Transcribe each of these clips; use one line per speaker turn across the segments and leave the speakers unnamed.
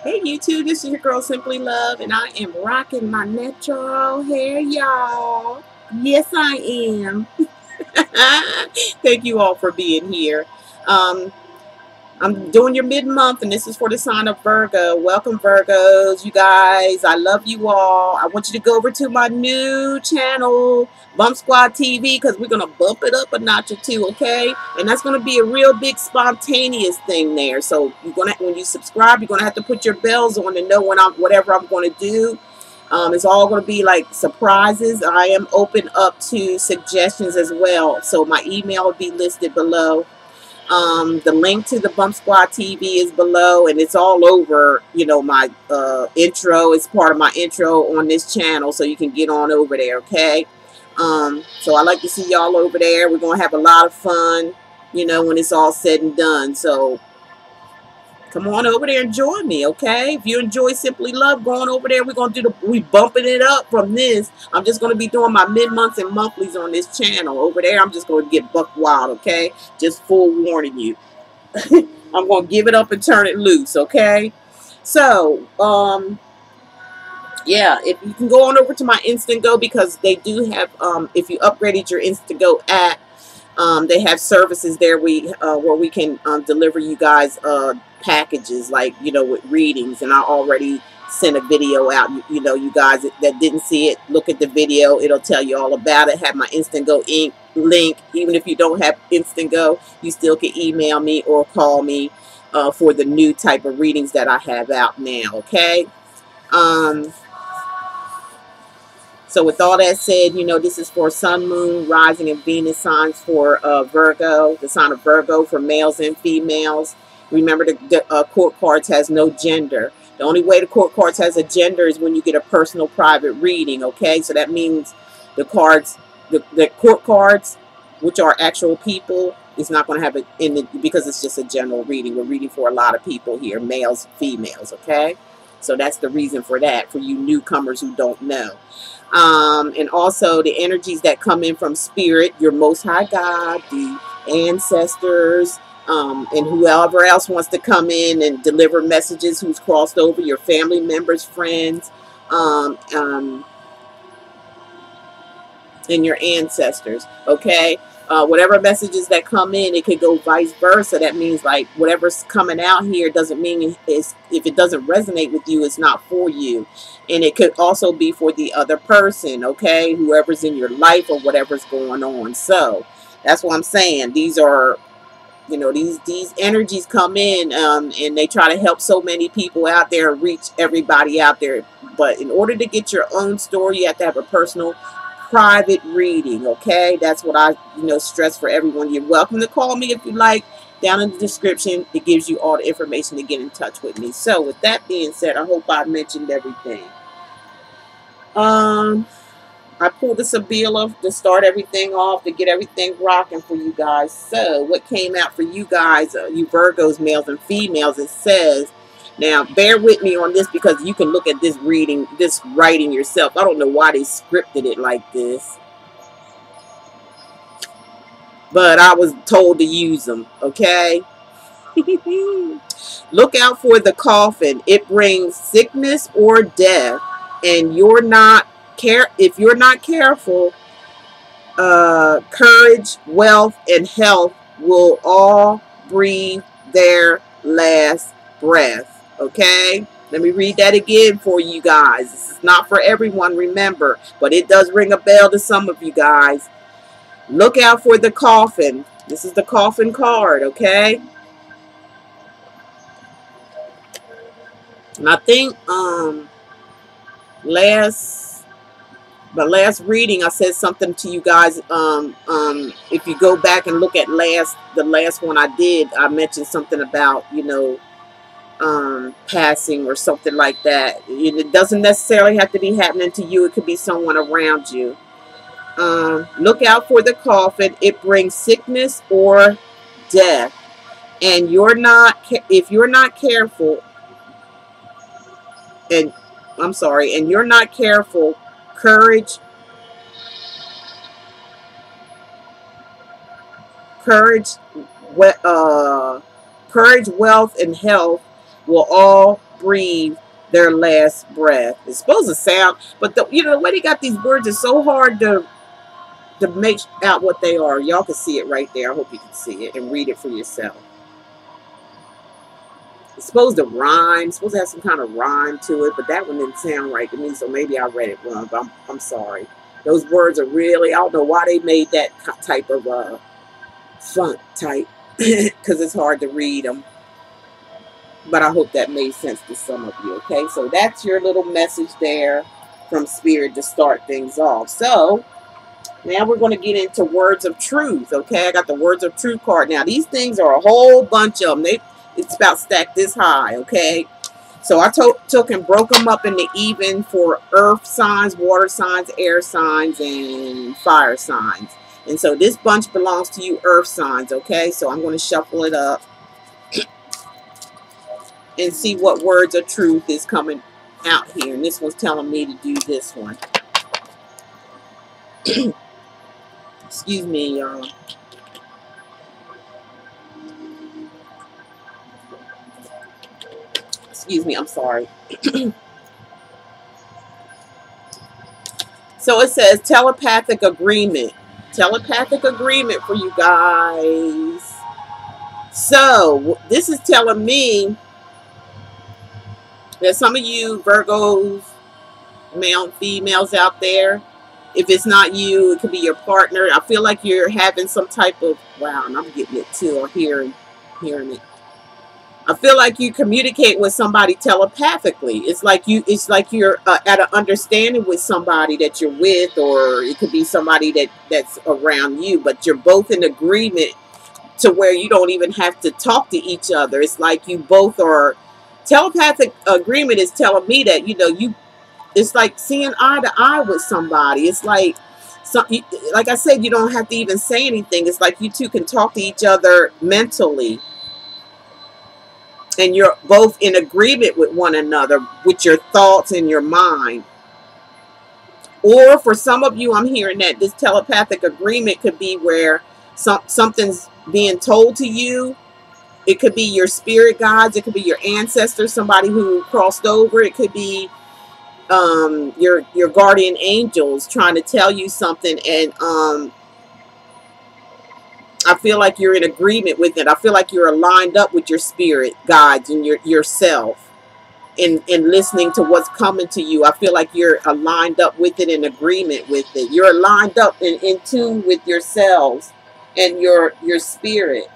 Hey YouTube, this is your girl Simply Love, and I am rocking my natural hair, y'all. Yes, I am. Thank you all for being here. Um, I'm doing your mid-month, and this is for the sign of Virgo. Welcome, Virgos, you guys. I love you all. I want you to go over to my new channel, Bump Squad TV, because we're going to bump it up a notch or two, okay? And that's going to be a real big spontaneous thing there. So you're gonna, when you subscribe, you're going to have to put your bells on to know when whatever I'm going to do. It's all going to be like surprises. I am open up to suggestions as well. So my email will be listed below. The link to the Bump Squad TV is below, and it's all over, my intro. It's part of my intro on this channel, so you can get on over there, okay? So I like to see y'all over there. We're going to have a lot of fun, when it's all said and done. So come on over there and join me, okay? If you enjoy Simply Love, going over there, we bumping it up from this. I'm just going to be doing my mid-months and monthlies on this channel. Over there, I'm just going to get buck wild, okay? Just full warning you. I'm going to give it up and turn it loose, okay? So, yeah, if you can go on over to my INSTANTGO, because they do have, if you upgraded your INSTANTGO app, they have services there where we can deliver you guys packages, like, with readings. And I already sent a video out. You guys that didn't see it, look at the video. It'll tell you all about it. Have my INSTANTGO link. Even if you don't have INSTANTGO, you still can email me or call me for the new type of readings that I have out now, okay? So with all that said, this is for Sun, Moon, Rising, and Venus signs for Virgo, the sign of Virgo for males and females. Remember, the court cards has no gender. The only way the court cards has a gender is when you get a personal private reading, okay? So that means the cards, the court cards, which are actual people, is not going to have it in it because it's just a general reading. We're reading for a lot of people here, males, females, okay? So that's the reason for that, for you newcomers who don't know. And also the energies that come in from spirit, your Most High God, the ancestors, and whoever else wants to come in and deliver messages, who's crossed over, your family members, friends, and your ancestors, okay? Whatever messages that come in, it could go vice versa. That means, like, whatever's coming out here doesn't mean if it doesn't resonate with you, it's not for you. And it could also be for the other person, okay? Whoever's in your life or whatever's going on. So that's what I'm saying. These are, these energies come in, and they try to help so many people out there, reach everybody out there. But in order to get your own story, you have to have a personal private reading, okay? That's what I stress for everyone. You're welcome to call me if you like. Down in the description, it gives you all the information to get in touch with me. So with that being said, I hope I mentioned everything. I pulled the Sabila to start everything off, to get everything rocking for you guys. So what came out for you guys, you Virgos, males and females, it says, now bear with me on this because you can look at this reading, this writing yourself. I don't know why they scripted it like this, but I was told to use them, okay? Look out for the coffin. It brings sickness or death, and if you're not careful, courage, wealth, and health will all breathe their last breath. Okay? Let me read that again for you guys. This is not for everyone, remember, but it does ring a bell to some of you guys. Look out for the coffin. This is the coffin card, okay? And I think last reading I said something to you guys. If you go back and look at the last one I did, I mentioned something about passing or something like that. It doesn't necessarily have to be happening to you. It could be someone around you. Look out for the coffin. It brings sickness or death, and if you're not careful, and you're not careful, courage, wealth, and health will all breathe their last breath. It's supposed to sound, but the, you know, the way they got these words is so hard to make out what they are. Y'all can see it right there. I hope you can see it and read it for yourself. It's supposed to rhyme, it's supposed to have some kind of rhyme to it, but that one didn't sound right to me, so maybe I read it wrong, but I'm sorry. Those words are really, I don't know why they made that type of font type, because it's hard to read them. But I hope that made sense to some of you, okay? So that's your little message there from Spirit to start things off. So now we're going to get into words of truth, okay? I got the words of truth card. Now, these things are a whole bunch of them. It's about stacked this high, okay? So I took and broke them up into even for earth signs, water signs, air signs, and fire signs. And so this bunch belongs to you earth signs, okay? So I'm going to shuffle it up and see what words of truth is coming out here. And this one's telling me to do this one. Excuse me, y'all. Excuse me, I'm sorry. So it says telepathic agreement. Telepathic agreement for you guys. So this is telling me that some of you Virgos, male and females out there, if it's not you, it could be your partner. I feel like you're having some type of, wow, and I'm getting it too, or hearing it. I feel like you communicate with somebody telepathically. It's like you're at an understanding with somebody that you're with, or it could be somebody that's around you, but you're both in agreement to where you don't even have to talk to each other. It's like you both are. Telepathic agreement is telling me that, you know, it's like seeing eye to eye with somebody. It's like I said, you don't have to even say anything. It's like you two can talk to each other mentally. And you're both in agreement with one another, with your thoughts and your mind. Or for some of you, I'm hearing that this telepathic agreement could be where something's being told to you. It could be your spirit guides. It could be your ancestors, somebody who crossed over. It could be your guardian angels trying to tell you something. And I feel like you're in agreement with it. I feel like you're aligned up with your spirit guides and yourself in listening to what's coming to you. I feel like you're aligned up with it, in agreement with it. You're aligned up and in tune with yourselves and your spirit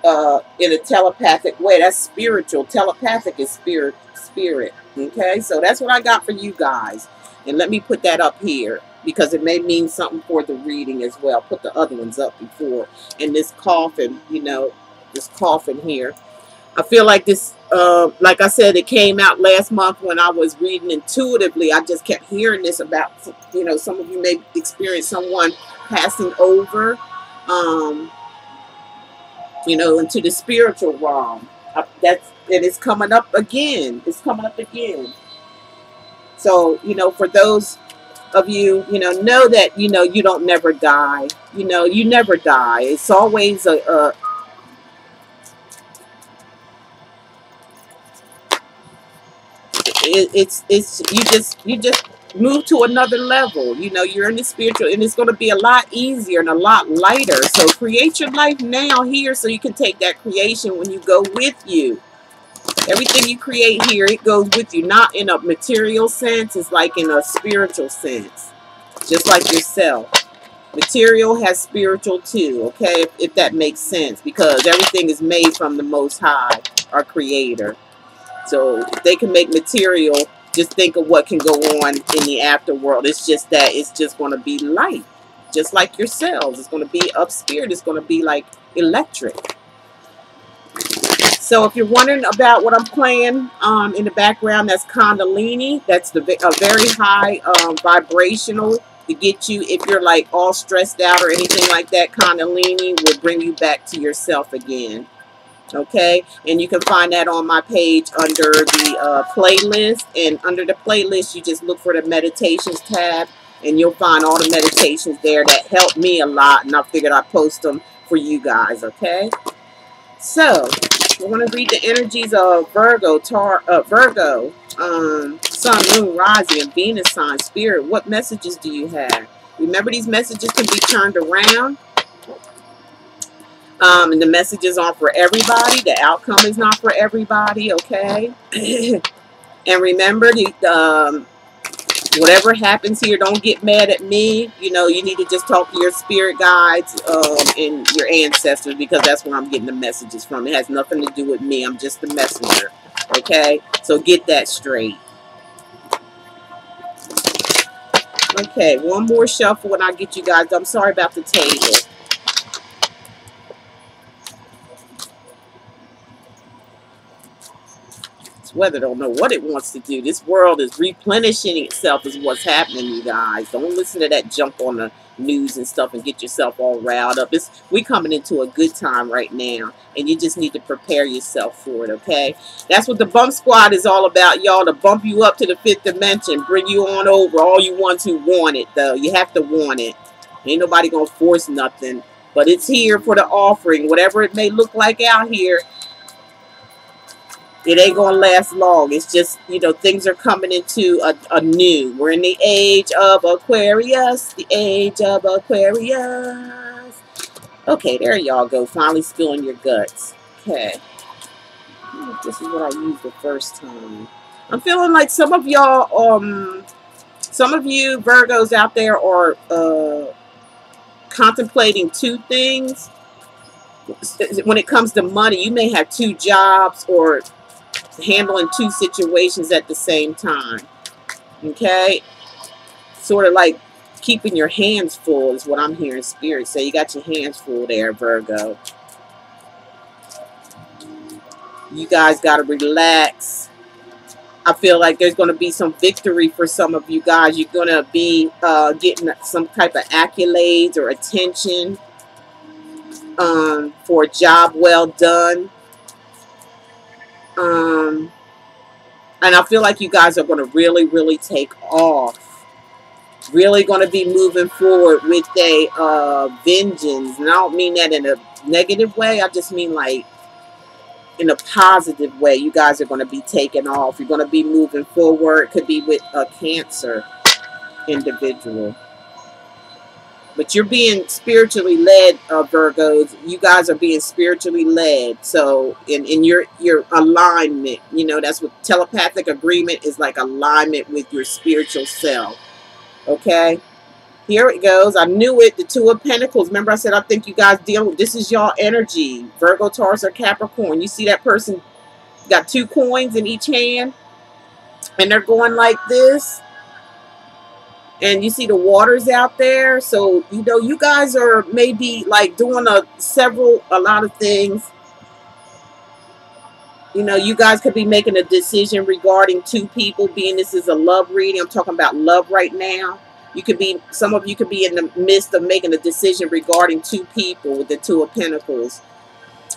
in a telepathic way. That's spiritual. Telepathic is spirit. Okay, so that's what I got for you guys. And let me put that up here, because it may mean something for the reading as well. Put the other ones up before. And this coffin, you know, this coffin here. I feel like this, like I said, it came out last month when I was reading intuitively. I just kept hearing this about, you know, some of you may experience someone passing over, you know, into the spiritual realm. And it's coming up again. It's coming up again. So, you know, for those of you, you know that, you know, you don't never die. You know, you never die. It's always you just move to another level. You know, you're in the spiritual, and it's going to be a lot easier and a lot lighter. So create your life now here, so you can take that creation when you go with you. Everything you create here, it goes with you, not in a material sense. It's like in a spiritual sense, just like yourself. Material has spiritual too, okay, if that makes sense, because everything is made from the Most High, our Creator. So if they can make material, just think of what can go on in the afterworld. It's just that it's just going to be light, just like yourselves. It's going to be up spirit. It's going to be like electric. So if you're wondering about what I'm playing in the background, that's Kundalini. That's a very high vibrational to get you, if you're like all stressed out or anything like that. Kundalini will bring you back to yourself again. Okay, and you can find that on my page under the playlist. And under the playlist, you just look for the meditations tab, and you'll find all the meditations there that help me a lot. And I figured I'd post them for you guys. Okay, so We're going to read the energies of Virgo, Sun, Moon, Rising, and Venus sign. Spirit, what messages do you have? Remember, these messages can be turned around. And the messages aren't for everybody. The outcome is not for everybody, okay? And remember, whatever happens here, don't get mad at me. You know, you need to just talk to your spirit guides and your ancestors, because that's where I'm getting the messages from. It has nothing to do with me. I'm just the messenger, okay? So get that straight. Okay, one more shuffle and I'll get you guys. I'm sorry about the table. Weather don't know what it wants to do. This world is replenishing itself is what's happening, you guys. Don't listen to that jump on the news and stuff and get yourself all riled up. We coming into a good time right now, and you just need to prepare yourself for it, okay? That's what the Bump Squad is all about, y'all, to bump you up to the 5th dimension, bring you on over. All you ones who want it, though. You have to want it. Ain't nobody gonna force nothing, but it's here for the offering. Whatever it may look like out here, it ain't going to last long. It's just, you know, things are coming into a new. We're in the age of Aquarius. The age of Aquarius. Okay, there y'all go. Finally spilling your guts. Okay. This is what I used the first time. I'm feeling like some of y'all, some of you Virgos out there are contemplating two things. When it comes to money, you may have two jobs or handling two situations at the same time, okay? Sort of like keeping your hands full is what I'm hearing Spirit say. You got your hands full there, Virgo. You guys got to relax. I feel like there's going to be some victory for some of you guys. You're going to be getting some type of accolades or attention for a job well done. And I feel like you guys are going to really, really take off. Really going to be moving forward with a vengeance. And I don't mean that in a negative way. I just mean like in a positive way. You guys are going to be taking off. You're going to be moving forward. It could be with a Cancer individual. But you're being spiritually led, Virgos. You guys are being spiritually led. So in your alignment, you know, that's what telepathic agreement is, like alignment with your spiritual self. Okay? Here it goes. I knew it. The Two of Pentacles. Remember I said I think you guys deal with, this is y'all energy. Virgo, Taurus, or Capricorn. You see that person got 2 coins in each hand? And they're going like this. And you see the waters out there. So, you know, you guys are maybe like doing a lot of things. You know, you guys could be making a decision regarding 2 people, being this is a love reading. I'm talking about love right now. You could be, some of you could be in the midst of making a decision regarding 2 people with the Two of Pentacles.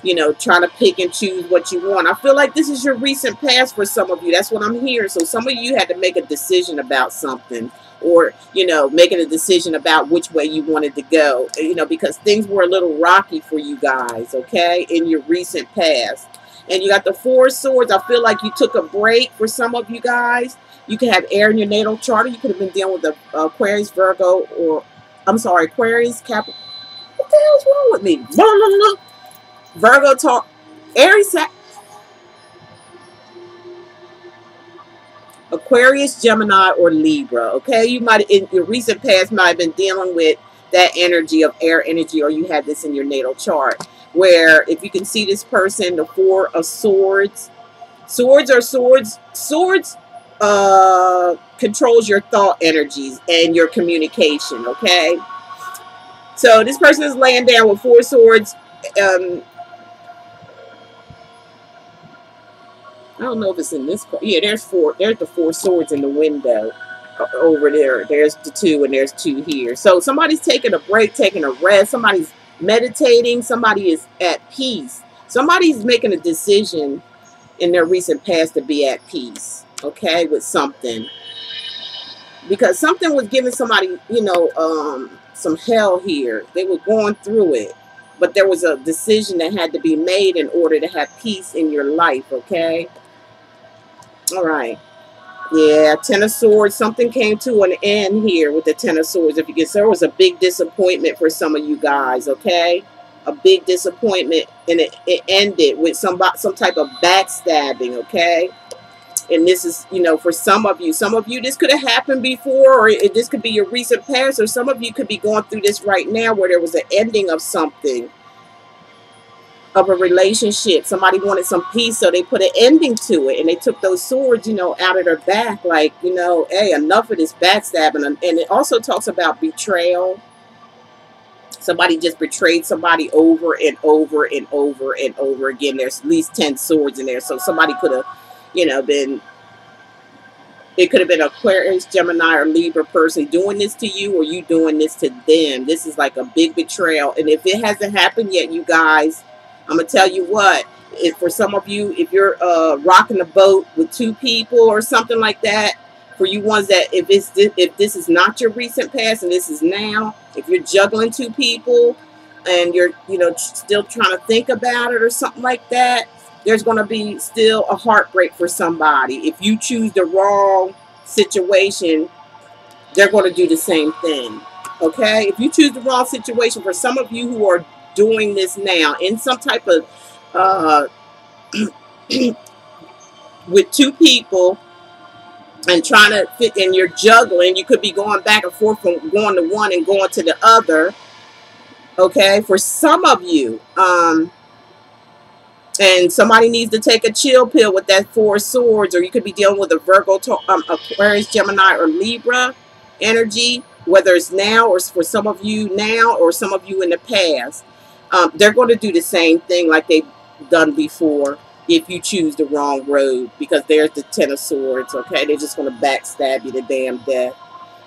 You know, trying to pick and choose what you want. I feel like this is your recent past for some of you. That's what I'm hearing. So some of you had to make a decision about something. Or, you know, making a decision about which way you wanted to go, you know, because things were a little rocky for you guys, okay, in your recent past. And you got the 4 swords. I feel like you took a break for some of you guys. You could have air in your natal chart. You could have been dealing with the Aquarius, Virgo, or, I'm sorry, Aquarius, Capricorn. What the hell's wrong with me? Blah, blah, blah. Virgo, Aries, Aquarius, Gemini, or Libra, okay? You might, in your recent past, might have been dealing with that energy of air energy, or you had this in your natal chart, where if you can see this person, the 4 of Swords. Swords controls your thought energies and your communication, okay? So this person is laying down with 4 swords. I don't know if it's in this. Yeah, there's 4. There's the 4 swords in the window over there. There's the 2, and there's 2 here. So somebody's taking a break, taking a rest. Somebody's meditating. Somebody is at peace. Somebody's making a decision in their recent past to be at peace, okay, with something. Because something was giving somebody, you know, some hell here. They were going through it. but there was a decision that had to be made in order to have peace in your life, okay? All right. Yeah, Ten of Swords. Something came to an end here with the Ten of Swords. If you get, there was a big disappointment for some of you guys, okay? A big disappointment, and it ended with some type of backstabbing, okay? And this is, you know, for some of you, this could have happened before, or this could be your recent past, or some of you could be going through this right now where there was an ending of something, of a relationship. Somebody wanted some peace, so they put an ending to it, and they took those swords, you know, out of their back, like, you know, hey, enough of this backstabbing. And it also talks about betrayal. Somebody just betrayed somebody over and over and over and over again. There's at least 10 swords in there, so somebody could have, you know, it could have been Aquarius, Gemini, or Libra person doing this to you, or you doing this to them. This is like a big betrayal. And if it hasn't happened yet, you guys, I'm going to tell you what, for some of you, if you're rocking the boat with 2 people or something like that, for you ones that, if this is not your recent past and this is now, if you're juggling 2 people and you're, you know, still trying to think about it or something like that, there's going to be still a heartbreak for somebody. If you choose the wrong situation, they're going to do the same thing. Okay? If you choose the wrong situation, for some of you who are doing this now in some type of with 2 people and trying to fit, and you're juggling, you could be going back and forth from going to one and going to the other. Okay? For some of you, and somebody needs to take a chill pill with that 4 swords, or you could be dealing with a Virgo, Aquarius, Gemini, or Libra energy, whether it's now or for some of you now or some of you in the past. They're going to do the same thing like they've done before if you choose the wrong road, because there's the 10 of Swords, okay? They're just going to backstab you to damn death.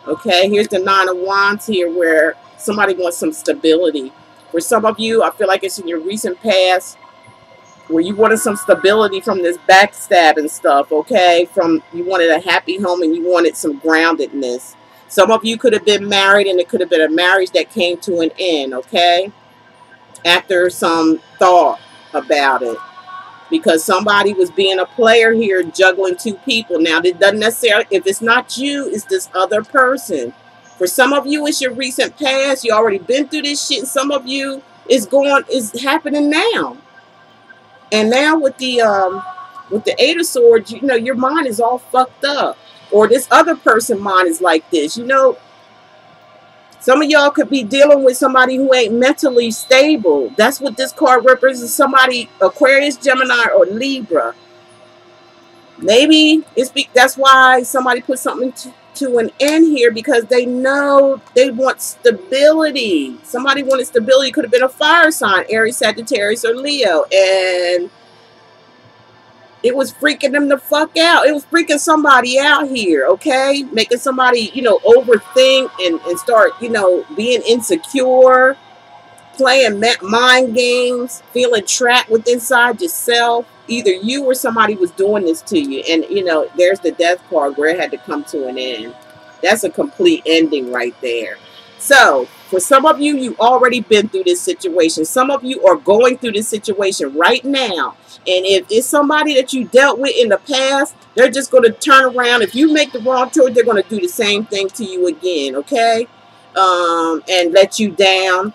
Okay, here's the 9 of Wands here, where somebody wants some stability. For some of you, I feel like it's in your recent past, where you wanted some stability from this backstab and stuff, okay? You wanted a happy home and you wanted some groundedness. Some of you could have been married, and it could have been a marriage that came to an end, okay? After some thought about it. Because somebody was being a player here, juggling 2 people. Now, it doesn't necessarily, if it's not you, it's this other person. For some of you, it's your recent past. You already been through this shit. Some of you, it's happening now. And now with the 8 of Swords, you know, your mind is all fucked up. Or this other person's mind is like this. You know, some of y'all could be dealing with somebody who ain't mentally stable. That's what this card represents. Somebody, Aquarius, Gemini, or Libra. Maybe that's why somebody put something to an end here, because they know they want stability. Somebody wanted stability. Could have been a fire sign, Aries, Sagittarius, or Leo, and it was freaking them the fuck out. It was freaking somebody out here, okay? Making somebody, you know, overthink and start, you know, being insecure, playing mind games, feeling trapped within inside yourself. Either you or somebody was doing this to you. And, you know, there's the death card where it had to come to an end. That's a complete ending right there. So, for some of you, you've already been through this situation. Some of you are going through this situation right now. And if it's somebody that you dealt with in the past, they're just going to turn around. If you make the wrong choice, they're going to do the same thing to you again, okay? And let you down.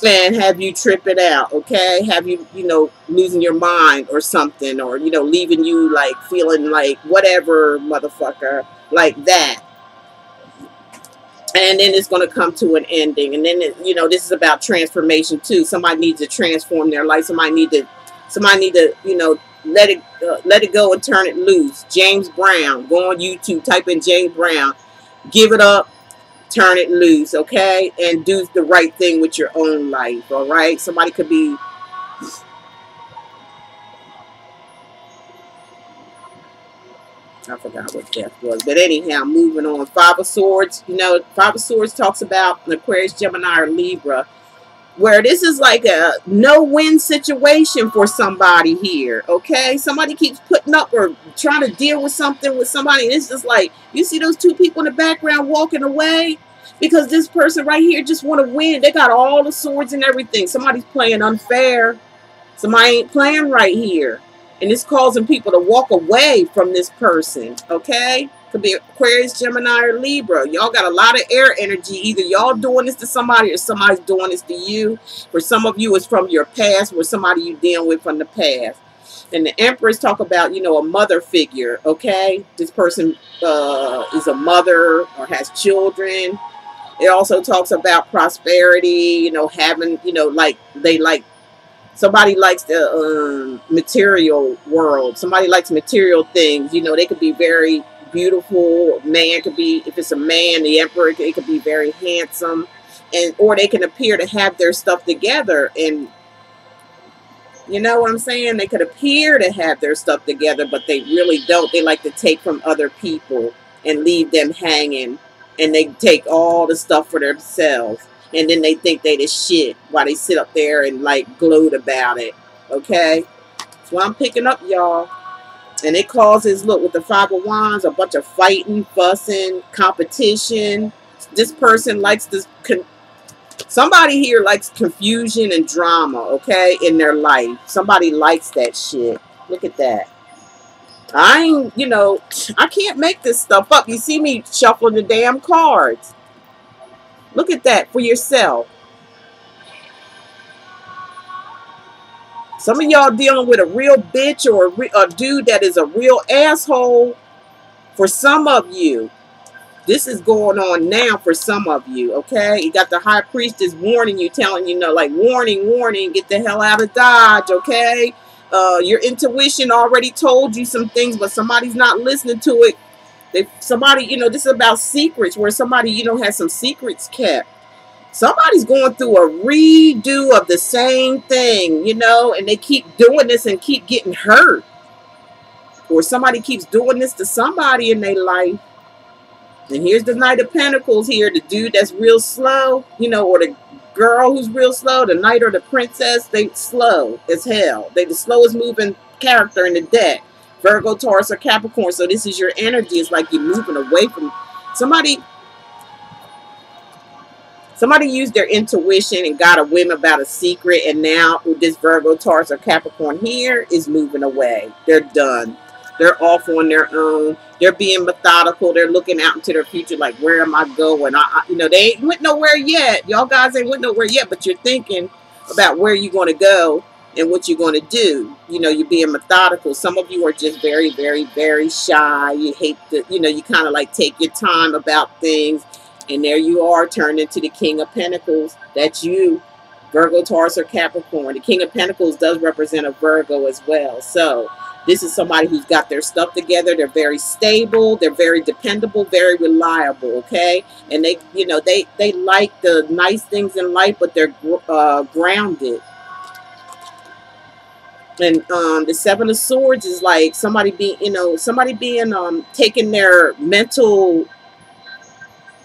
And have you trip it out, okay? Have you, you know, losing your mind or something, or, you know, leaving you like feeling like whatever, motherfucker, like that. And then it's going to come to an ending. And then, you know, this is about transformation too. Somebody needs to transform their life. Somebody need to, you know, let it go and turn it loose. James Brown, go on YouTube, type in James Brown, give it up. Turn it loose, okay? And do the right thing with your own life, all right? Somebody could be... I forgot what death was. But anyhow, moving on. 5 of Swords. You know, 5 of Swords talks about an Aquarius, Gemini, or Libra, where this is like a no-win situation for somebody here, okay? Somebody keeps putting up or trying to deal with something with somebody, and it's just like, you see those 2 people in the background walking away? Because this person right here just want to win. They got all the swords and everything. Somebody's playing unfair. Somebody ain't playing right here. And it's causing people to walk away from this person. Okay? Could be Aquarius, Gemini, or Libra. Y'all got a lot of air energy. Either y'all doing this to somebody or somebody's doing this to you. For some of you, it's from your past or somebody you dealing with from the past. And the Empress talk about, you know, a mother figure. Okay? This person is a mother or has children. It also talks about prosperity, you know, having, you know, like they like, somebody likes the material world. Somebody likes material things. You know, they could be very beautiful. Man could be, if it's a man, the Emperor, it could be very handsome. And or they can appear to have their stuff together. And you know what I'm saying? They could appear to have their stuff together, but they really don't. They like to take from other people and leave them hanging. And they take all the stuff for themselves. And then they think they the shit while they sit up there and like gloat about it. Okay? That's what I'm picking up, y'all. And it causes, look, with the Five of Wands, a bunch of fighting, fussing, competition. This person likes this. Somebody here likes confusion and drama, okay, in their life. Somebody likes that shit. Look at that. I ain't, you know, I can't make this stuff up. You see me shuffling the damn cards. Look at that for yourself. Some of y'all dealing with a real bitch or a dude that is a real asshole. For some of you, this is going on now for some of you, okay? You got the High Priestess warning you, telling you, like, warning, warning, get the hell out of Dodge, okay? Your intuition already told you some things, but somebody's not listening to it. Somebody, you know, this is about secrets, where somebody, you know, has some secrets kept. Somebody's going through a redo of the same thing, you know, and they keep doing this and keep getting hurt. Or somebody keeps doing this to somebody in their life. And here's the Knight of Pentacles here, the dude that's real slow, you know, or the girl who's real slow, the Knight or the Princess, they slow as hell. They the slowest moving character in the deck. Virgo, Taurus, or Capricorn. So this is your energy. It's like you're moving away from somebody. Somebody used their intuition and got a whim about a secret, and now this Virgo, Taurus, or Capricorn here is moving away. They're done. They're off on their own. They're being methodical. They're looking out into their future, like, where am I going? You know, they ain't went nowhere yet. Y'all guys ain't went nowhere yet, but you're thinking about where you're going to go and what you're going to do. You know, you're being methodical. Some of you are just very, very, very shy. You hate the, you know, you kind of like take your time about things. And there you are, turned into the King of Pentacles. That's you, Virgo, Taurus, or Capricorn. The King of Pentacles does represent a Virgo as well. So this is somebody who's got their stuff together. They're very stable. They're very dependable, very reliable, okay? And they, you know, they like the nice things in life, but they're grounded. And the Seven of Swords is like somebody being, you know, somebody being taking their mental.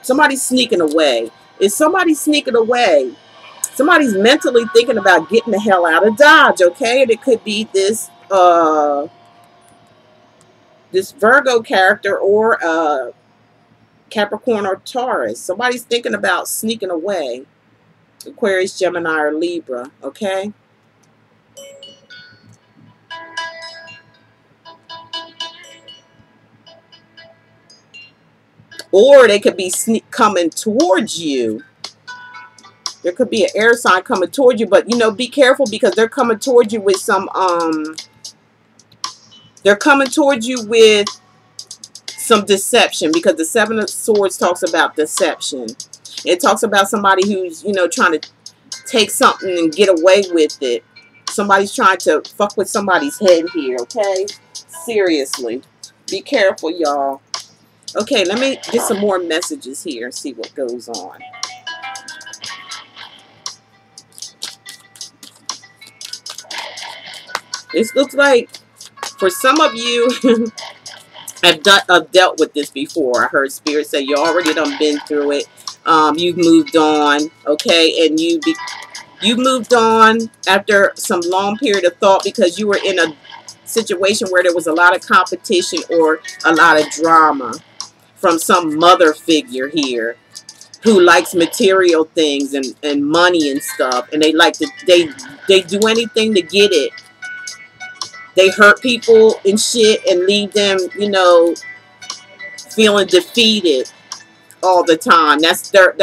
Somebody's sneaking away. Is somebody sneaking away? Somebody's mentally thinking about getting the hell out of Dodge, okay? And it could be this this Virgo character or Capricorn or Taurus. Somebody's thinking about sneaking away. Aquarius, Gemini, or Libra, okay? Or they could be coming towards you. There could be an air sign coming towards you, but, you know, be careful because they're coming towards you with some, they're coming towards you with some deception, because the Seven of Swords talks about deception. It talks about somebody who's, you know, trying to take something and get away with it. Somebody's trying to fuck with somebody's head here, okay? Seriously. Be careful, y'all. Okay, let me get some more messages here and see what goes on. This looks like, for some of you, I've dealt with this before. I heard Spirit say you already done been through it. You've moved on, okay? And you moved on after some long period of thought because you were in a situation where there was a lot of competition or a lot of drama from some mother figure here. who likes material things and money and stuff, and they like to they do anything to get it. They hurt people and shit and leave them, you know, feeling defeated all the time. That's their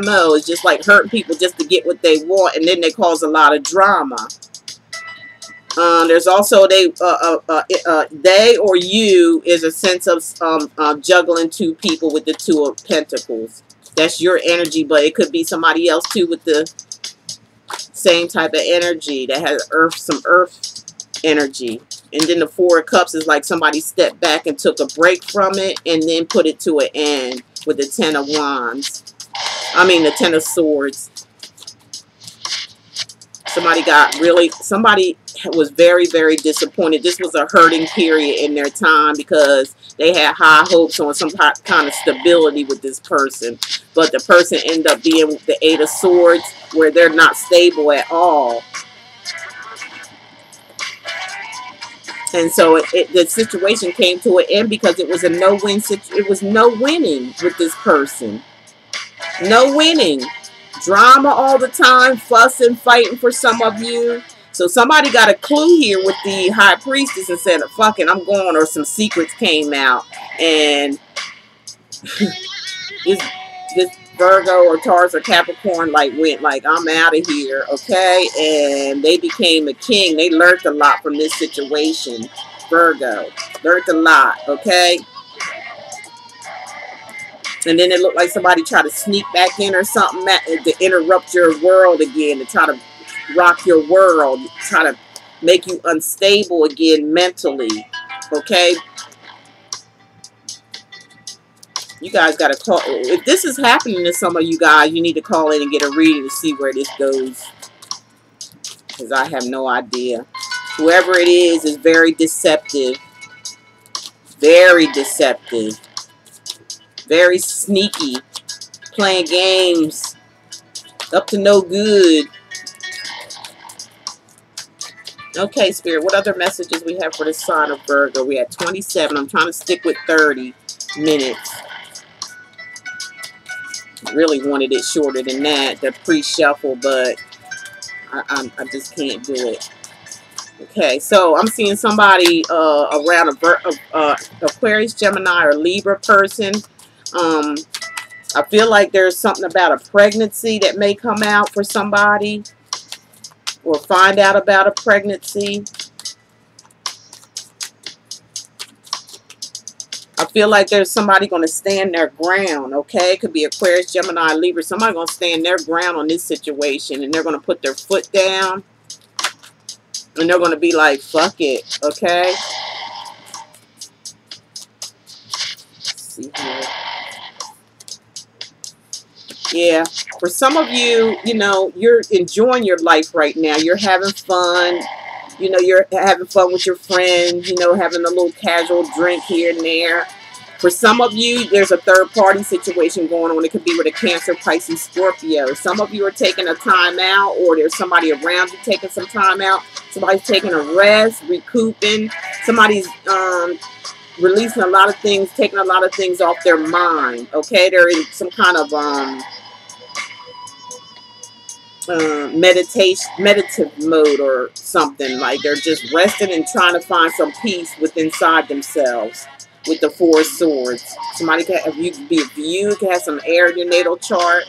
MO. It's just like hurting people just to get what they want, and then they cause a lot of drama. There's also they or you is a sense of juggling two people with the Two of Pentacles. That's your energy, but it could be somebody else too with the same type of energy that has some earth energy. And then the Four of Cups is like somebody stepped back and took a break from it and then put it to an end with the Ten of Wands. I mean the Ten of Swords. Somebody was very, very disappointed. This was a hurting period in their time because they had high hopes on some kind of stability with this person. But the person ended up being the Eight of Swords, where they're not stable at all. And so the situation came to an end because it was a no-win situation. It was no winning with this person. No winning. Drama all the time, fussing, fighting for some of you. So somebody got a clue here with the High Priestess and said, fuck it, I'm going, or some secrets came out. And this Virgo or Taurus or Capricorn went I'm out of here, okay? And they became a king. They learned a lot from this situation. Virgo learned a lot, okay? And then it looked like somebody tried to sneak back in or something to interrupt your world again, to try to rock your world, try to make you unstable again mentally, okay? You guys got to call. If this is happening to some of you guys, you need to call in and get a reading to see where this goes. Because I have no idea. Whoever it is very deceptive. Very deceptive. Very sneaky. Playing games. Up to no good. Okay, Spirit. What other messages we have for the sign of Virgo? We had 27. I'm trying to stick with 30 minutes. Really wanted it shorter than that, the pre-shuffle, but I just can't do it. Okay, so I'm seeing somebody around Aquarius, Gemini, or Libra person. I feel like there's something about a pregnancy that may come out for somebody, or find out about a pregnancy. I feel like there's somebody going to stand their ground, okay? It could be Aquarius, Gemini, Libra. Somebody going to stand their ground on this situation, and they're going to put their foot down, and they're going to be like, fuck it, okay? Let's see here. Yeah, for some of you, you know, you're enjoying your life right now. You're having fun. You know, you're having fun with your friends, you know, having a little casual drink here and there. For some of you, there's a third-party situation going on. It could be with a Cancer, Pisces, Scorpio. Some of you are taking a time out, or there's somebody around you taking some time out. Somebody's taking a rest, recouping. Somebody's releasing a lot of things, taking a lot of things off their mind, okay? They're in some kind of meditative mode or something. Like they're just resting and trying to find some peace within inside themselves with the Four of Swords. Somebody can, if you can be a view, can have some air in your natal chart.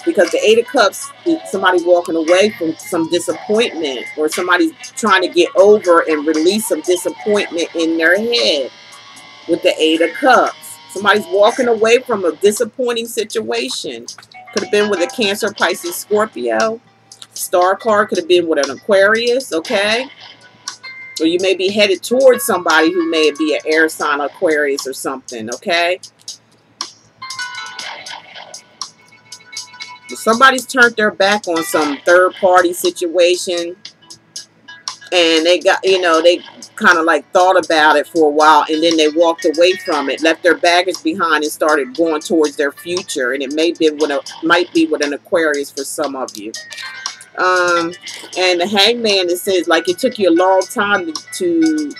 Because the Eight of Cups is somebody walking away from some disappointment, or somebody's trying to get over and release some disappointment in their head with the Eight of Cups. Somebody's walking away from a disappointing situation. Could have been with a Cancer, Pisces, Scorpio. Star card could have been with an Aquarius, okay? Or you may be headed towards somebody who may be an air sign, Aquarius or something, okay? But somebody's turned their back on some third-party situation, and they got, you know, they kind of like thought about it for a while, and then they walked away from it, left their baggage behind, and started going towards their future. And it might be with an Aquarius for some of you. And the Hangman, it says like it took you a long time to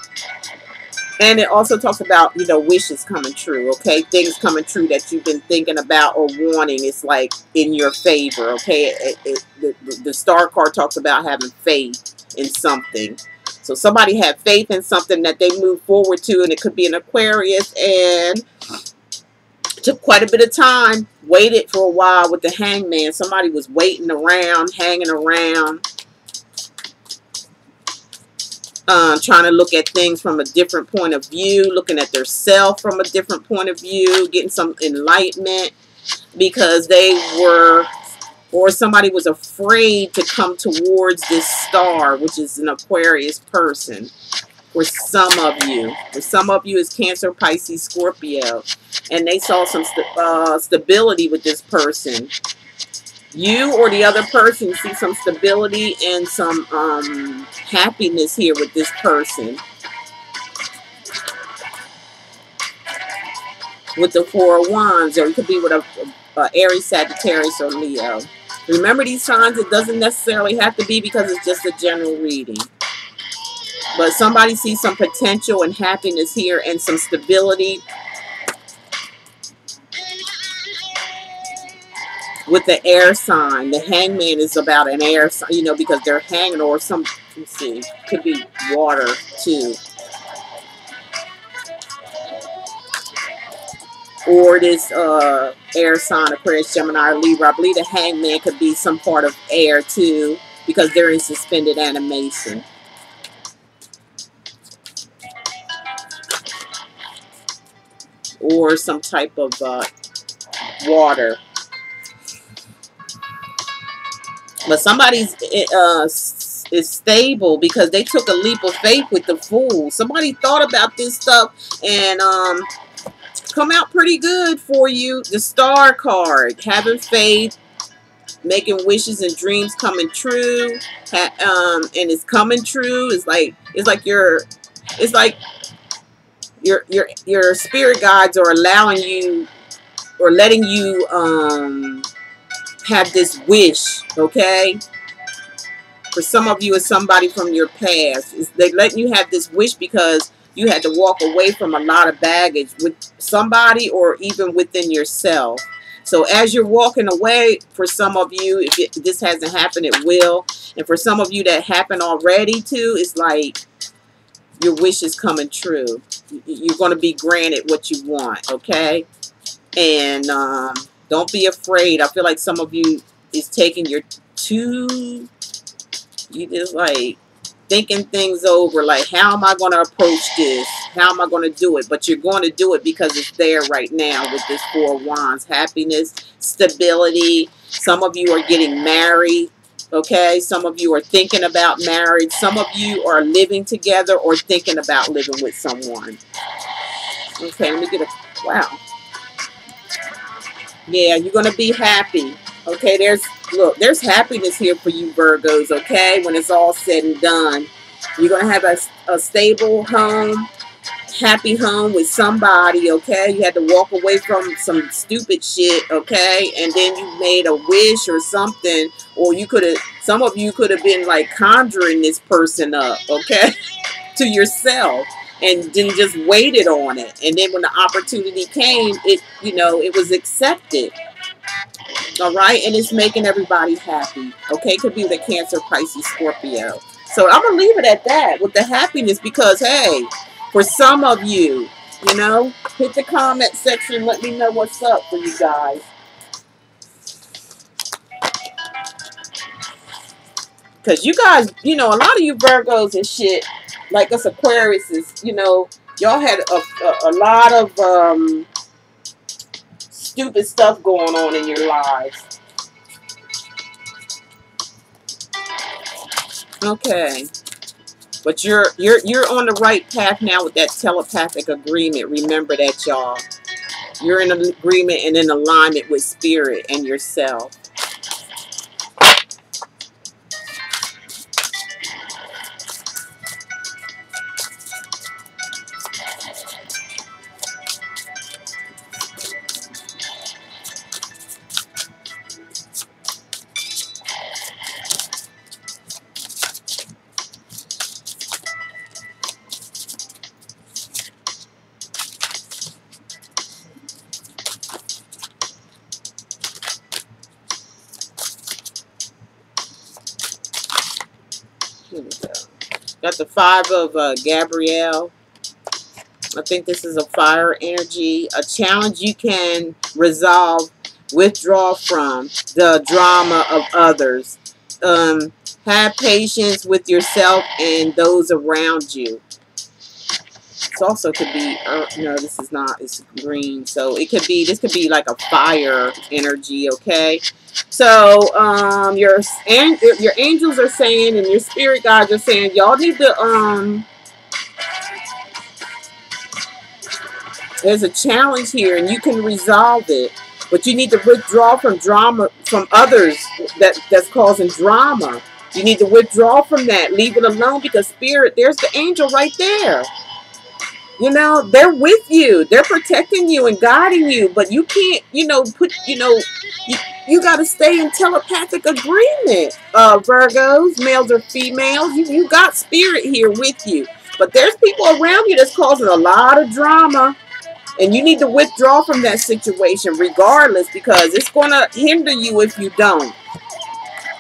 And it also talks about, you know, wishes coming true, okay? Things coming true that you've been thinking about or wanting. It's like in your favor, okay? The star card talks about having faith in something. So somebody had faith in something that they moved forward to, and it could be an Aquarius, and took quite a bit of time, waited for a while with the Hangman. Somebody was waiting around, hanging around, trying to look at things from a different point of view, looking at their self from a different point of view, getting some enlightenment, because they were, or somebody was afraid to come towards this star, which is an Aquarius person. For some of you. For some of you is Cancer, Pisces, Scorpio. And they saw some stability with this person. You or the other person see some stability and some happiness here with this person. With the Four of Wands, or it could be with a Aries, Sagittarius, or Leo. Remember these signs, it doesn't necessarily have to be because it's just a general reading. But somebody sees some potential and happiness here and some stability with the air sign. The Hangman is about an air sign, you know, because they're hanging, or some, let's see, could be water too. Or this air sign, Aquarius, Gemini, or Libra. I believe the Hangman could be some part of air too, because they're in suspended animation. Or some type of water. But somebody's is stable because they took a leap of faith with the Fool. Somebody thought about this stuff and come out pretty good for you. The Star card, having faith, making wishes and dreams coming true, and it's coming true. It's like your spirit guides are allowing you or letting you have this wish, okay? For some of you, it's somebody from your past. They're letting you have this wish because you had to walk away from a lot of baggage with somebody or even within yourself. So as you're walking away, for some of you, if this hasn't happened, it will. And for some of you that happened already too, it's like your wish is coming true. You're going to be granted what you want, okay? And don't be afraid. I feel like some of you is taking your you just like thinking things over, like, how am I going to approach this? How am I going to do it? But you're going to do it because it's there right now with this Four of Wands. Happiness, stability. Some of you are getting married, okay? Some of you are thinking about marriage. Some of you are living together or thinking about living with someone. Okay, let me get a, wow. Yeah, you're going to be happy. Okay, there's happiness here for you Virgos, okay? When it's all said and done. You're going to have a stable home, happy home with somebody, okay? You had to walk away from some stupid shit, okay? And then you made a wish or something, or you could have, some of you could have been like conjuring this person up, okay? To yourself. And then just waited on it. And then when the opportunity came, it, you know, it was accepted. All right. And it's making everybody happy. Okay. Could be the Cancer, Pisces, Scorpio. So I'm going to leave it at that with the happiness because, hey, for some of you, you know, hit the comment section. Let me know what's up for you guys. Because you guys, you know, a lot of you Virgos and shit, like us Aquariuses, you know, y'all had a lot of stupid stuff going on in your lives. Okay. But you're on the right path now with that telepathic agreement. Remember that, y'all. You're in agreement and in alignment with spirit and yourself. Got the 5 of Gabrielle. I think this is a fire energy. A challenge you can resolve, withdraw from the drama of others. Have patience with yourself and those around you. This also could be, no, this is not, it's green. So it could be, this could be like a fire energy, okay? So, your angels are saying, and your spirit guides are saying, y'all need to, there's a challenge here and you can resolve it. But you need to withdraw from drama, from others that's causing drama. You need to withdraw from that. Leave it alone, because spirit, there's the angel right there. You know, they're with you. They're protecting you and guiding you. But you can't, you know, you got to stay in telepathic agreement, Virgos, males or females. You got spirit here with you. But there's people around you that's causing a lot of drama. And you need to withdraw from that situation regardless, because it's going to hinder you if you don't.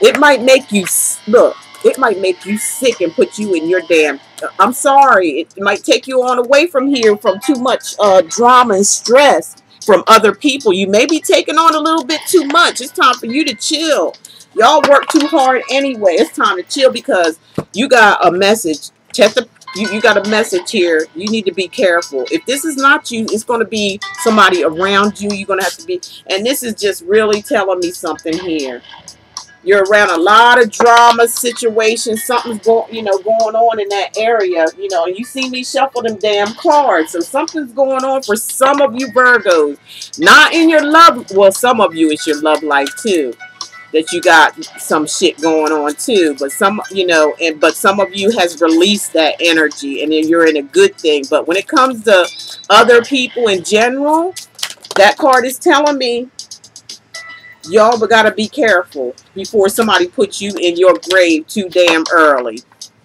It might make you, look, it might make you sick and put you in your damn, I'm sorry, it might take you on away from here from too much drama and stress from other people. You may be taking on a little bit too much. It's time for you to chill. Y'all work too hard anyway. It's time to chill, because you got a message. Check the, you got a message here. You need to be careful. If this is not you, it's going to be somebody around you. You're going to have to be, and this is just really telling me something here. You're around a lot of drama situations. Something's going on in that area. You know, and you see me shuffle them damn cards. So something's going on for some of you Virgos. Not in your love. Well, some of you, it's your love life too. That you got some shit going on too. But some, you know, but some of you has released that energy, and then you're in a good thing. But when it comes to other people in general, that card is telling me, y'all got to be careful before somebody puts you in your grave too damn early.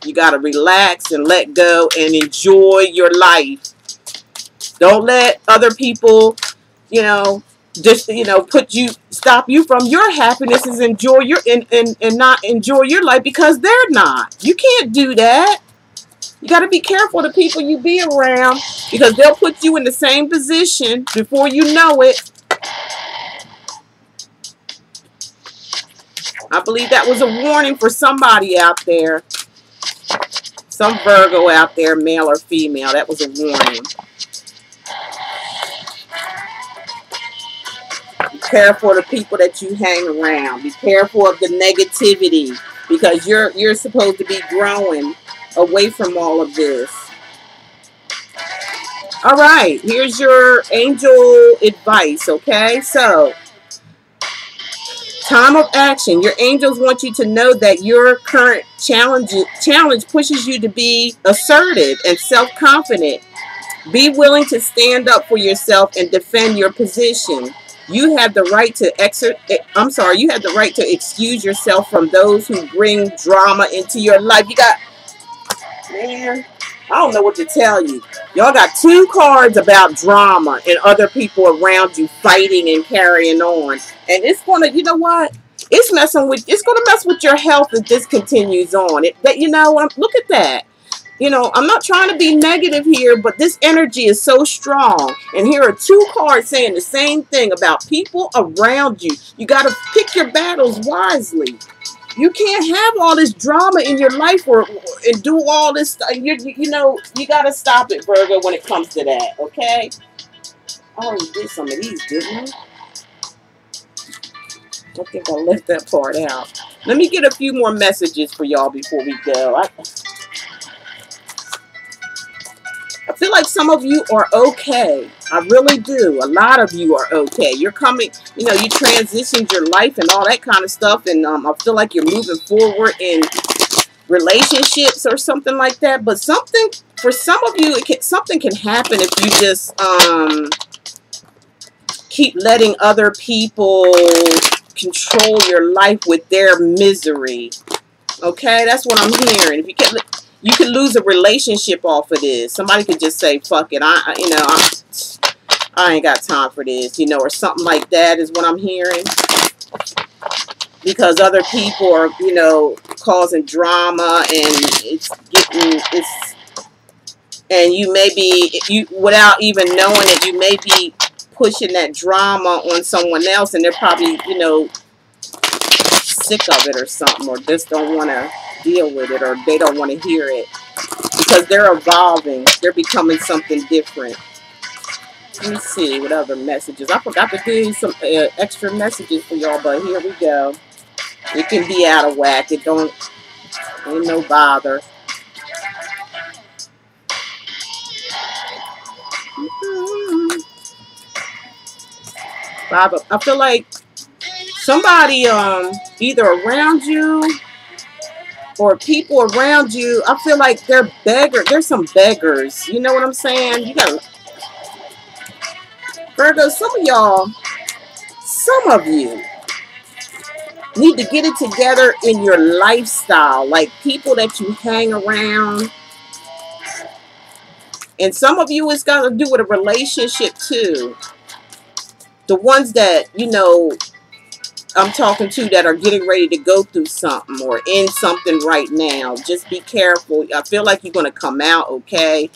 You got to relax and let go and enjoy your life. Don't let other people, you know, just, you know, stop you from your happiness and enjoy your, and not enjoy your life because they're not. You can't do that. You got to be careful the people you be around, because they'll put you in the same position before you know it. I believe that was a warning for somebody out there. Some Virgo out there, male or female. That was a warning. Be careful of the people that you hang around. Be careful of the negativity, because you're supposed to be growing away from all of this. All right, here's your angel advice, okay? So, time of action. Your angels want you to know that your current challenge pushes you to be assertive and self-confident. Be willing to stand up for yourself and defend your position. You have the right to you have the right to excuse yourself from those who bring drama into your life. You got, man, I don't know what to tell you. Y'all got 2 cards about drama and other people around you fighting and carrying on. And it's going to, you know what? It's going to mess with your health if this continues on. Look at that. You know, I'm not trying to be negative here, but this energy is so strong. And here are 2 cards saying the same thing about people around you. You got to pick your battles wisely. You can't have all this drama in your life and do all this stuff. You know, you got to stop it, Virgo, when it comes to that, okay? I already did some of these, didn't I? I think I left that part out. Let me get a few more messages for y'all before we go. I feel like some of you are okay. I really do. A lot of you are okay. You're coming, you know, you transitioned your life and all that kind of stuff. And I feel like you're moving forward in relationships or something like that. But for some of you, something can happen if you just keep letting other people control your life with their misery. Okay, that's what I'm hearing. If you can lose a relationship off of this. Somebody could just say, "Fuck it, I ain't got time for this," you know, or something like that is what I'm hearing. because other people are, you know, causing drama, and and you may be, without even knowing it, you may be pushing that drama on someone else, and they're probably, you know, sick of it or something, or just don't want to deal with it, or they don't want to hear it, because they're evolving. They're becoming something different. Let me see what other messages. I forgot to do some extra messages for y'all, but here we go. It can be out of whack. It ain't no bother. I feel like somebody either around you or people around you, I feel like they're beggars. There's some beggars. You know what I'm saying? You got Virgo, some of you need to get it together in your lifestyle, like people that you hang around. And some of you, it's got to do with a relationship too. The ones that, you know, I'm talking to that are getting ready to go through something or in something right now. Just be careful. I feel like you're going to come out okay.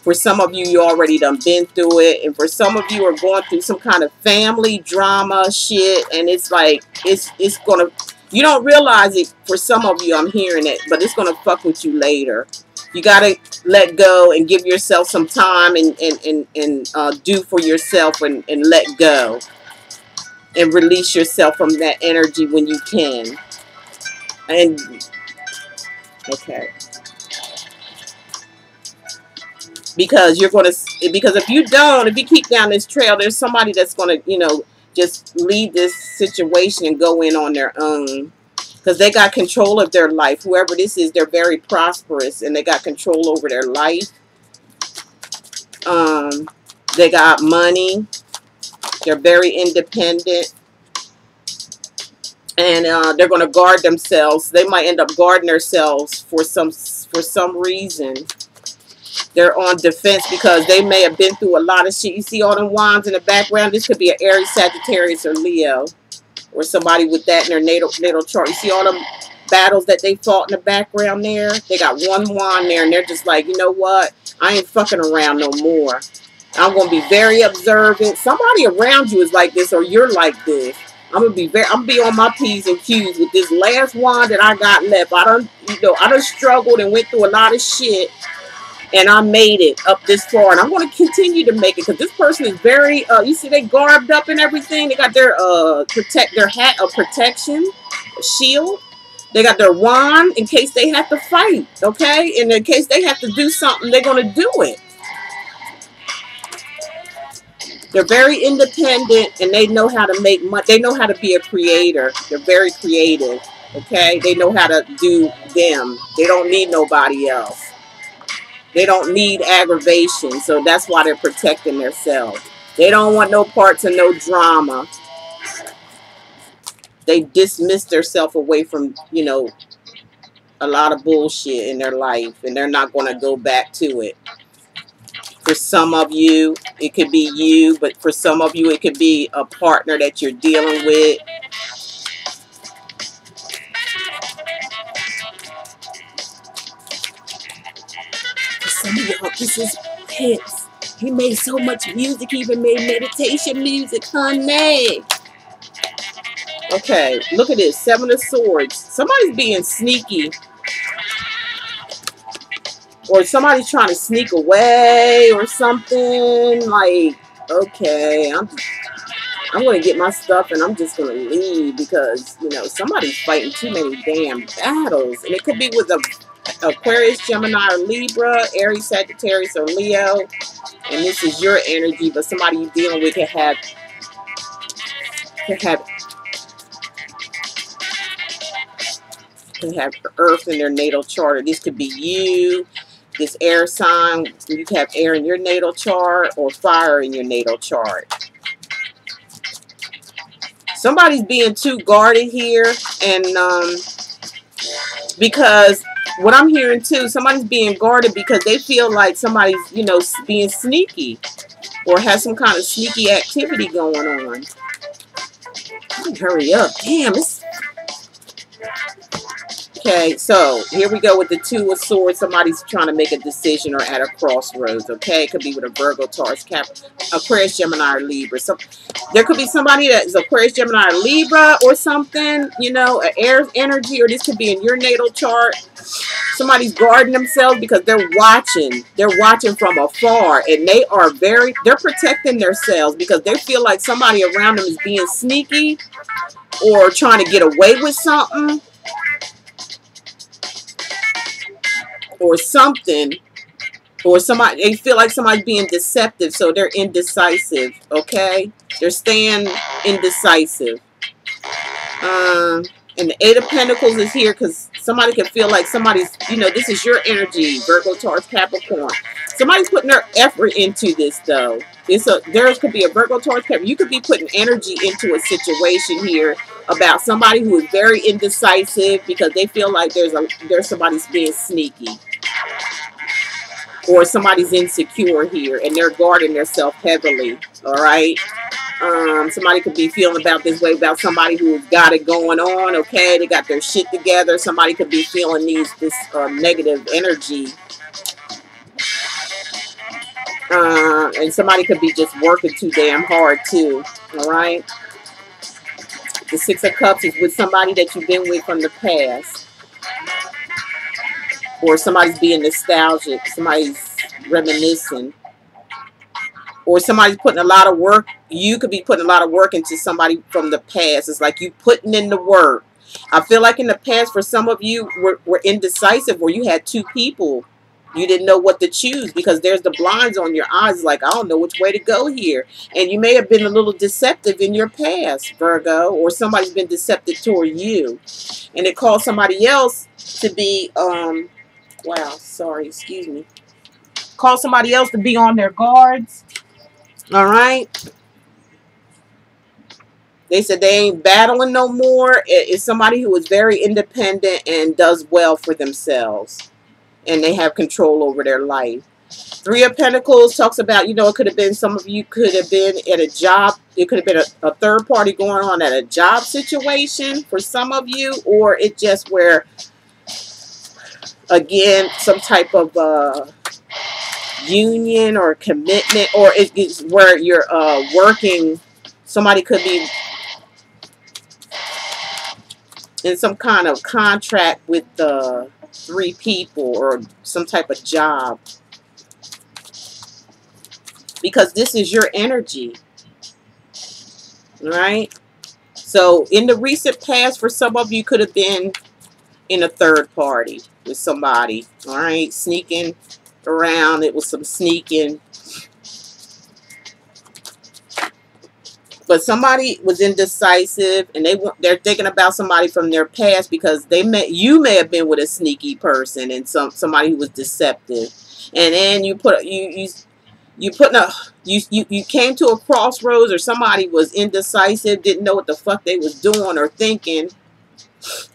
For some of you, you already done been through it. And for some of you are going through some kind of family drama shit. And it's like, it's going to, you don't realize it. For some of you, I'm hearing it, but it's going to fuck with you later. You got to let go and give yourself some time and do for yourself and let go. And release yourself from that energy when you can. And, okay. Because you're going to, because if you don't, if you keep down this trail, there's somebody that's going to, you know, just leave this situation and go in on their own. Because they got control of their life. Whoever this is, they're very prosperous and they got control over their life. They got money. They're very independent. And they're going to guard themselves. They might end up guarding themselves for some reason. They're on defense because they may have been through a lot of shit. You see all them wands in the background? This could be an Aries, Sagittarius, or Leo. Or somebody with that in their natal chart. You see all them battles that they fought in the background there? They got one wand there, and they're just like, you know what? I ain't fucking around no more. I'm going to be very observant. Somebody around you is like this, or you're like this. I'm gonna be on my P's and Q's with this last wand that I got left. I done struggled and went through a lot of shit, and I made it up this far, and I'm gonna continue to make it because this person is very. You see, they garbed up and everything. They got their their hat of protection, a shield. They got their wand in case they have to fight. Okay, and in case they have to do something, they're gonna do it. They're very independent, and they know how to make money. They know how to be a creator. They're very creative, okay? They know how to do them. They don't need nobody else. They don't need aggravation, so that's why they're protecting themselves. They don't want no parts of no drama. They dismiss themselves away from, you know, a lot of bullshit in their life, and they're not going to go back to it. For some of you, it could be you, but for some of you, it could be a partner that you're dealing with. For some of y'all, this is hits. He made so much music, he even made meditation music, honey. Okay, look at this. 7 of Swords. Somebody's being sneaky. Or somebody's trying to sneak away or something. Like, okay, I'm going to get my stuff and I'm just going to leave because, you know, somebody's fighting too many damn battles. And it could be with a Aquarius, Gemini, or Libra, Aries, Sagittarius, or Leo. And this is your energy, but somebody you're dealing with can have Earth in their natal chart. Or this could be you. This air sign, you can have air in your natal chart or fire in your natal chart. Somebody's being too guarded here, and because what I'm hearing too, somebody's being guarded because they feel like somebody's, you know, being sneaky or has some kind of sneaky activity going on. Hurry up. Damn, it's... Okay, so here we go with the Two of Swords. Somebody's trying to make a decision or at a crossroads, okay? It could be with a Virgo, Taurus, Cap, Aquarius, Gemini, or Libra. So there could be somebody that is Aquarius, Gemini, or Libra or something, you know, an air energy, or this could be in your natal chart. Somebody's guarding themselves because they're watching. They're watching from afar, and they're protecting themselves because they feel like somebody around them is being sneaky or trying to get away with something. Or something, or somebody, they feel like somebody's being deceptive, so they're indecisive, okay? They're staying indecisive. And the Eight of Pentacles is here because somebody can feel like somebody's, you know, this is your energy, Virgo, Taurus, Capricorn. Somebody's putting their effort into this, though. There could be a Virgo, Taurus, Capricorn. You could be putting energy into a situation here about somebody who is very indecisive because they feel like there's somebody's being sneaky. Or somebody's insecure here and they're guarding themselves heavily. All right. Somebody could be feeling about this way about somebody who's got it going on. Okay. They got their shit together. Somebody could be feeling this negative energy. And somebody could be just working too damn hard too. All right. The Six of Cups is with somebody that you've been with from the past. Or somebody's being nostalgic. Somebody's reminiscing. Or somebody's putting a lot of work. You could be putting a lot of work into somebody from the past. It's like you putting in the work. I feel like in the past for some of you were indecisive where you had two people. You didn't know what to choose because there's the blinds on your eyes. Like, I don't know which way to go here. And you may have been a little deceptive in your past, Virgo. Or somebody's been deceptive toward you. And it caused somebody else to be... wow, sorry, excuse me. Call somebody else to be on their guards. All right. They said they ain't battling no more. It's somebody who is very independent and does well for themselves. And they have control over their life. Three of Pentacles talks about, you know, it could have been, some of you could have been at a job. It could have been a third party going on at a job situation for some of you. Or it just where... again, some type of union or commitment, or it's where you're working. Somebody could be in some kind of contract with three people or some type of job. Because this is your energy. Right? So in the recent past, for some of you, could have been in a third party with somebody, all right, sneaking around. It was some sneaking, but somebody was indecisive, and they're thinking about somebody from their past because you may have been with a sneaky person and somebody who was deceptive, and then you came to a crossroads, or somebody was indecisive, didn't know what the fuck they was doing or thinking.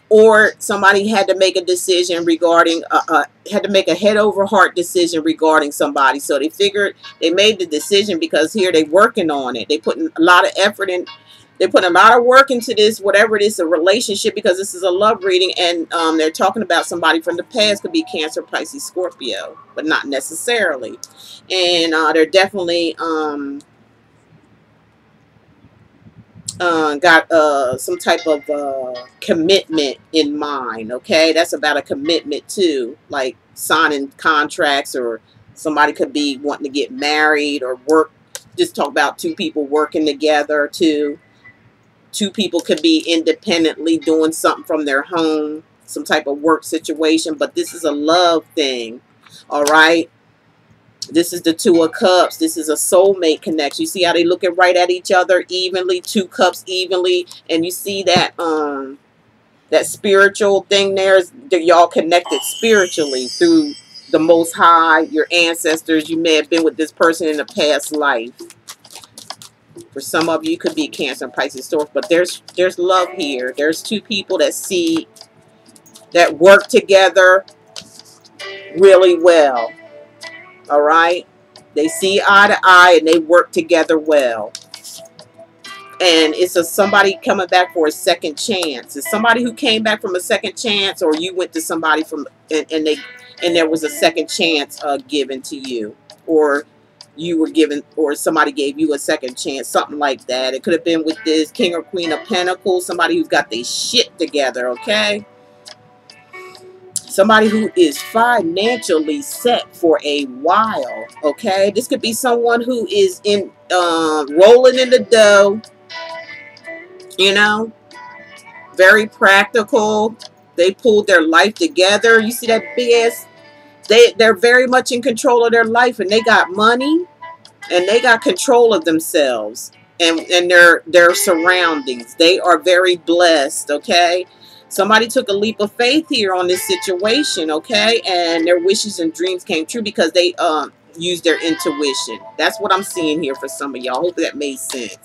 Or somebody had to make a decision regarding, had to make a head over heart decision regarding somebody. So they made the decision because here they working on it. They putting a lot of effort in. They put a lot of work into this, whatever it is, a relationship, because this is a love reading. And they're talking about somebody from the past. Could be Cancer, Pisces, Scorpio, but not necessarily. And they're definitely... got some type of commitment in mind. Okay, that's about a commitment too, like signing contracts, or somebody could be wanting to get married or work. Just talk about two people working together too. Two people could be independently doing something from their home, some type of work situation, but this is a love thing. All right. This is the Two of Cups. This is a soulmate connection. You see how they looking right at each other evenly, two cups evenly, and you see that that spiritual thing there is that y'all connected spiritually through the Most High, your ancestors. You may have been with this person in a past life. For some of you, it could be Cancer, Pisces, Taurus, but there's love here. There's two people that work together really well. All right, they see eye to eye and they work together well. And it's somebody coming back for a second chance. It's somebody who came back from a second chance, or you went to somebody from and there was a second chance given to you, or you were given, or somebody gave you a second chance, something like that. It could have been with this King or Queen of Pentacles, somebody who's got their shit together, okay? Somebody who is financially set for a while, okay? This could be someone who is in rolling in the dough, you know, very practical. They pulled their life together. You see that big ass, they're very much in control of their life, and they got money, and they got control of themselves and their surroundings. They are very blessed, okay? Somebody took a leap of faith here on this situation, okay? And their wishes and dreams came true because they used their intuition. That's what I'm seeing here for some of y'all. Hope that made sense.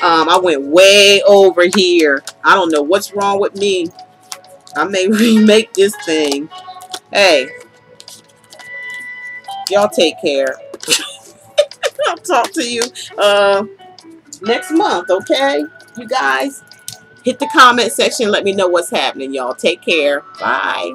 I went way over here. I don't know what's wrong with me. I may remake this thing. Hey, y'all take care. I'll talk to you next month, okay? You guys, hit the comment section. Let me know what's happening, y'all. Take care. Bye.